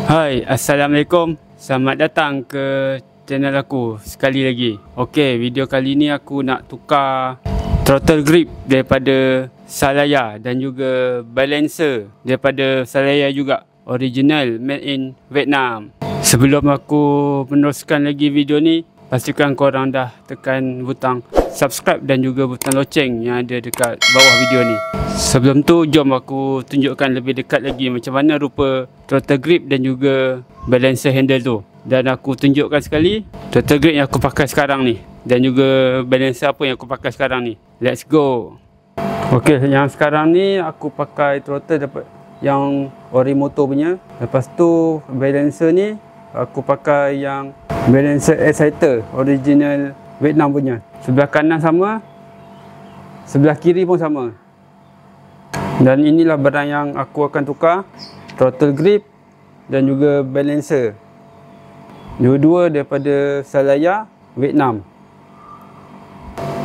Hai, Assalamualaikum. Selamat datang ke channel aku sekali lagi. Okey, video kali ni aku nak tukar throttle grip daripada Salaya dan juga balancer daripada Salaya juga. Original, made in Vietnam. Sebelum aku meneruskan lagi video ni, pastikan korang dah tekan butang subscribe dan juga butang loceng yang ada dekat bawah video ni. Sebelum tu, jom aku tunjukkan lebih dekat lagi macam mana rupa throttle grip dan juga balancer handle tu. Dan aku tunjukkan sekali throttle grip yang aku pakai sekarang ni dan juga balancer apa yang aku pakai sekarang ni. Let's go. Okey, yang sekarang ni aku pakai throttle dapat yang Orimoto punya. Lepas tu balancer ni aku pakai yang balancer exciter original Vietnam punya. Sebelah kanan sama, sebelah kiri pun sama. Dan inilah barang yang aku akan tukar, throttle grip dan juga balancer. Dua-dua daripada Salaya, Vietnam.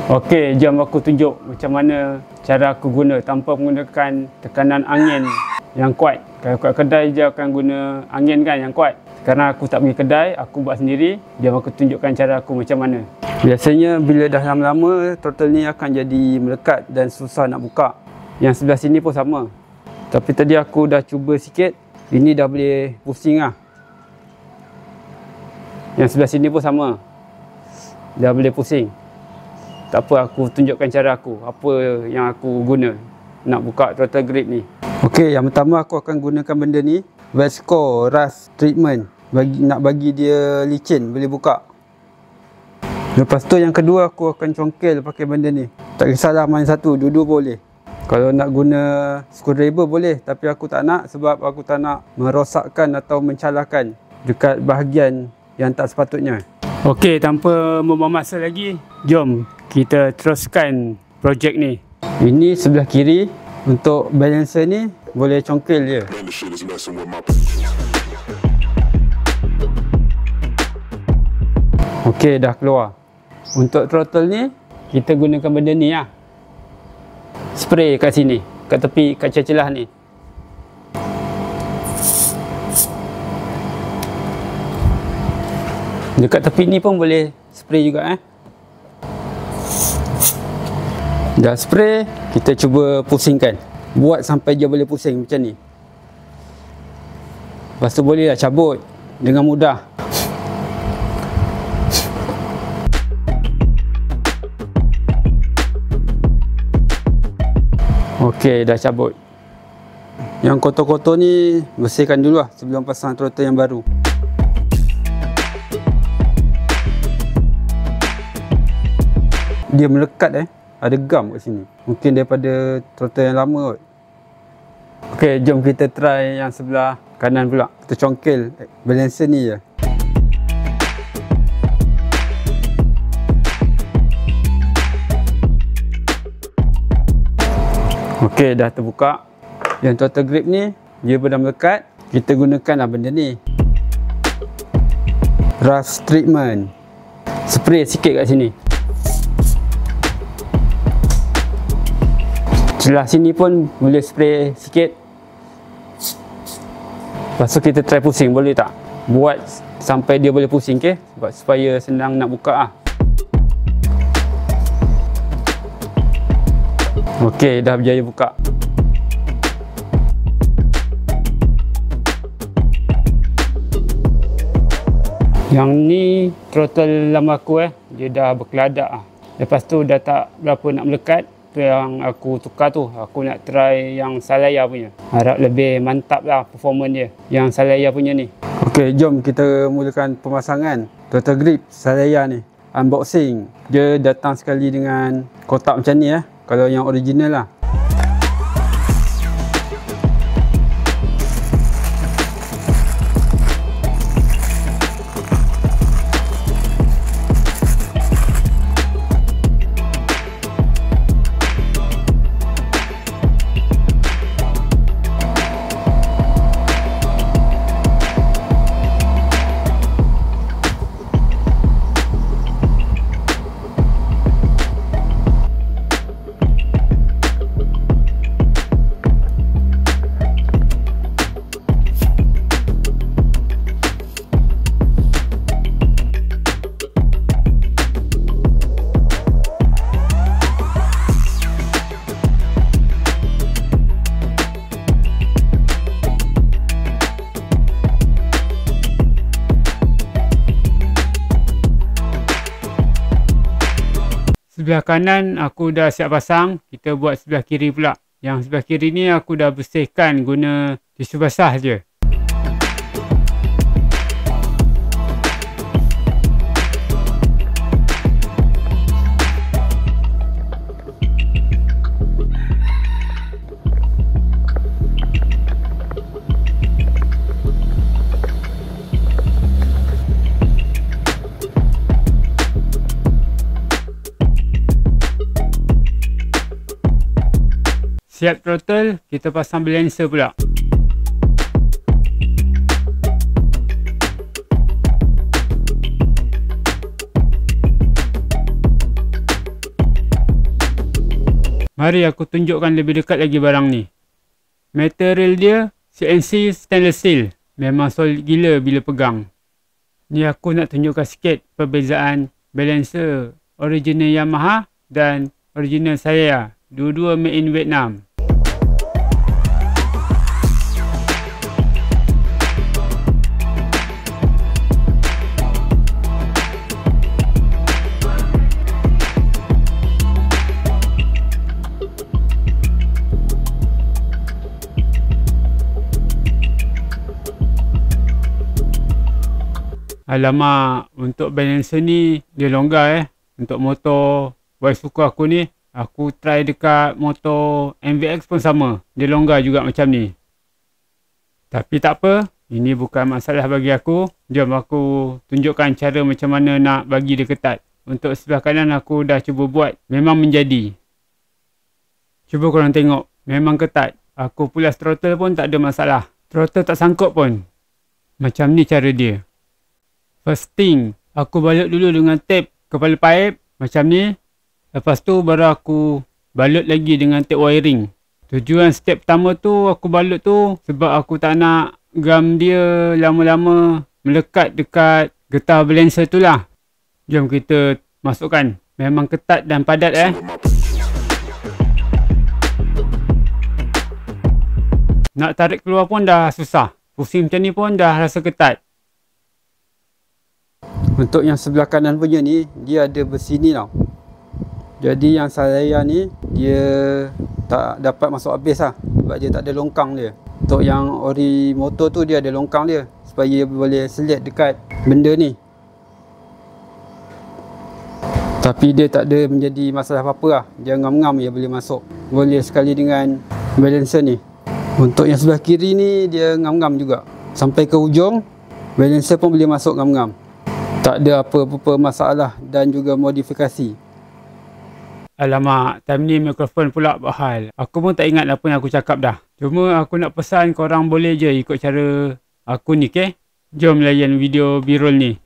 Okey, jom aku tunjuk macam mana cara aku guna tanpa menggunakan tekanan angin yang kuat. Kalau kat kedai je akan guna angin kan yang kuat. Sekarang aku tak pergi kedai, aku buat sendiri. Jom aku tunjukkan cara aku macam mana. Biasanya bila dah lama-lama, throttle ni akan jadi melekat dan susah nak buka. Yang sebelah sini pun sama. Tapi tadi aku dah cuba sikit, ini dah boleh pusing lah. Yang sebelah sini pun sama, dah boleh pusing. Tak apa, aku tunjukkan cara aku, apa yang aku guna nak buka throttle grip ni. Okey, yang pertama aku akan gunakan benda ni, Vesco Rust Treatment, nak bagi dia licin, boleh buka. Lepas tu yang kedua aku akan congkel pakai benda ni. Tak kisahlah mana satu, dua-dua boleh. Kalau nak guna screwdriver boleh, tapi aku tak nak sebab aku tak nak merosakkan atau mencalahkan dekat bahagian yang tak sepatutnya. Okey, tanpa membuang masa lagi, jom kita teruskan projek ni. Ini sebelah kiri. Untuk balancer ni boleh congkel je. Okey, dah keluar. Untuk throttle ni kita gunakan benda ni lah. Spray kat sini, kat tepi, kat celah-celah ni. Dekat tepi ni pun boleh spray juga Dah spray, kita cuba pusingkan. Buat sampai dia boleh pusing macam ni. Lepas tu bolehlah cabut dengan mudah. Okey, dah cabut. Yang kotor-kotor ni bersihkan dulu lah sebelum pasang throttle yang baru. Dia melekat ada gam kat sini. Mungkin daripada throttle yang lama kot. Okey, jom kita try yang sebelah kanan pula. Kita congkel balancer ni je. Okey, dah terbuka. Yang throttle grip ni dia dah melekat. Kita gunakanlah benda ni, Rust Treatment. Spray sikit kat sini. Celah sini pun boleh spray sikit. Lepas tu kita try pusing, boleh tak? Buat sampai dia boleh pusing, okay? Supaya senang nak buka lah. Okey, dah berjaya buka. Yang ni throttle lama aku dia dah berkeladak lah. Lepas tu dah tak berapa nak melekat. Tu yang aku tukar tu, aku nak try yang Salaya punya. Harap lebih mantap lah performance dia yang Salaya punya ni. Okey, jom kita mulakan pemasangan throttle grip Salaya ni. Unboxing. Dia datang sekali dengan kotak macam ni kalau yang original lah. Sebelah kanan aku dah siap pasang. Kita buat sebelah kiri pula. Yang sebelah kiri ni aku dah bersihkan guna tisu basah je. Siap throttle, kita pasang balancer pula. Mari aku tunjukkan lebih dekat lagi barang ni. Material dia CNC stainless steel. Memang solid gila bila pegang. Ni aku nak tunjukkan sikit perbezaan balancer original Yamaha dan original saya. Dua-dua made in Vietnam. Alamak, untuk balancer ni dia longgar Untuk motor Y-Suka aku ni, aku try dekat motor MVX pun sama. Dia longgar juga macam ni. Tapi tak apa, ini bukan masalah bagi aku. Jom aku tunjukkan cara macam mana nak bagi dia ketat. Untuk sebelah kanan aku dah cuba buat, memang menjadi. Cuba korang tengok, memang ketat. Aku pulas throttle pun tak ada masalah. Throttle tak sangkut pun. Macam ni cara dia. First thing, aku balut dulu dengan tape kepala pipe macam ni. Lepas tu baru aku balut lagi dengan tape wiring. Tujuan step pertama tu aku balut tu sebab aku tak nak gam dia lama-lama melekat dekat getah balancer tu lah. Jom kita masukkan. Memang ketat dan padat Nak tarik keluar pun dah susah. Pusing macam ni pun dah rasa ketat. Untuk yang sebelah kanan punya ni, dia ada besi ni tau. Jadi yang saya ni, dia tak dapat masuk habis lah. Sebab dia tak ada longkang dia. Untuk yang ori motor tu, dia ada longkang dia. Supaya dia boleh selit dekat benda ni. Tapi dia tak ada menjadi masalah apa-apa lah. Dia ngam-ngam dia boleh masuk. Boleh sekali dengan balancer ni. Untuk yang sebelah kiri ni, dia ngam-ngam juga. Sampai ke ujung, balancer pun boleh masuk ngam-ngam. Tak ada apa-apa masalah dan juga modifikasi. Alamak, time ni mikrofon pula bahal. Aku pun tak ingat apa yang aku cakap dah. Cuma aku nak pesan korang boleh je ikut cara aku ni, okay? Jom layan video B-roll ni.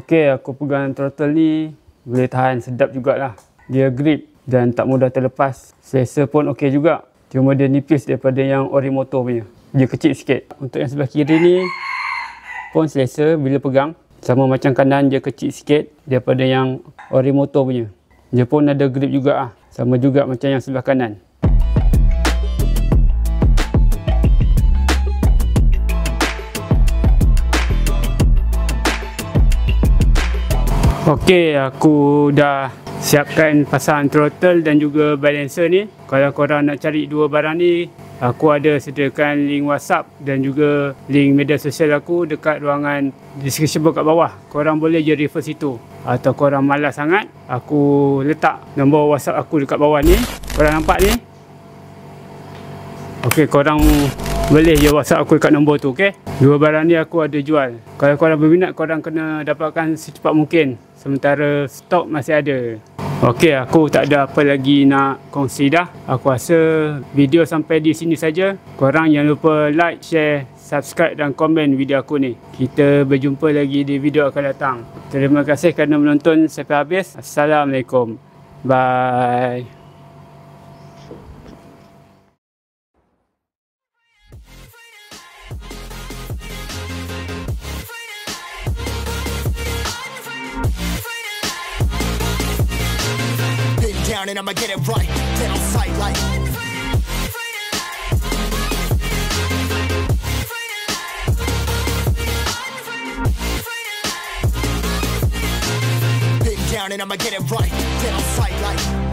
Okey, aku pegang throttle ni boleh tahan sedap jugalah. Dia grip dan tak mudah terlepas. Selesa pun okey juga. Cuma dia nipis daripada yang ori motor punya. Dia kecil sikit. Untuk yang sebelah kiri ni pun selesa bila pegang. Sama macam kanan, dia kecil sikit daripada yang ori motor punya. Dia pun ada grip juga ah. Sama juga macam yang sebelah kanan. Okey, aku dah siapkan pasang throttle dan juga balancer ni. Kalau korang nak cari dua barang ni, aku ada sediakan link WhatsApp dan juga link media sosial aku dekat ruangan description kat bawah. Korang boleh je refer situ. Atau korang malas sangat, aku letak nombor WhatsApp aku dekat bawah ni. Korang nampak ni? Okey, korang boleh je WhatsApp aku dekat nombor tu, okey? Dua barang ni aku ada jual. Kalau korang berminat, korang kena dapatkan secepat mungkin. Sementara stok masih ada. Okey, aku tak ada apa lagi nak kongsi dah. Aku rasa video sampai di sini saja. Korang jangan lupa like, share, subscribe dan komen video aku ni. Kita berjumpa lagi di video akan datang. Terima kasih kerana menonton sampai habis. Assalamualaikum. Bye. Down and I'ma get it right, dead on sight like been down and I'ma get it right, dead on sight like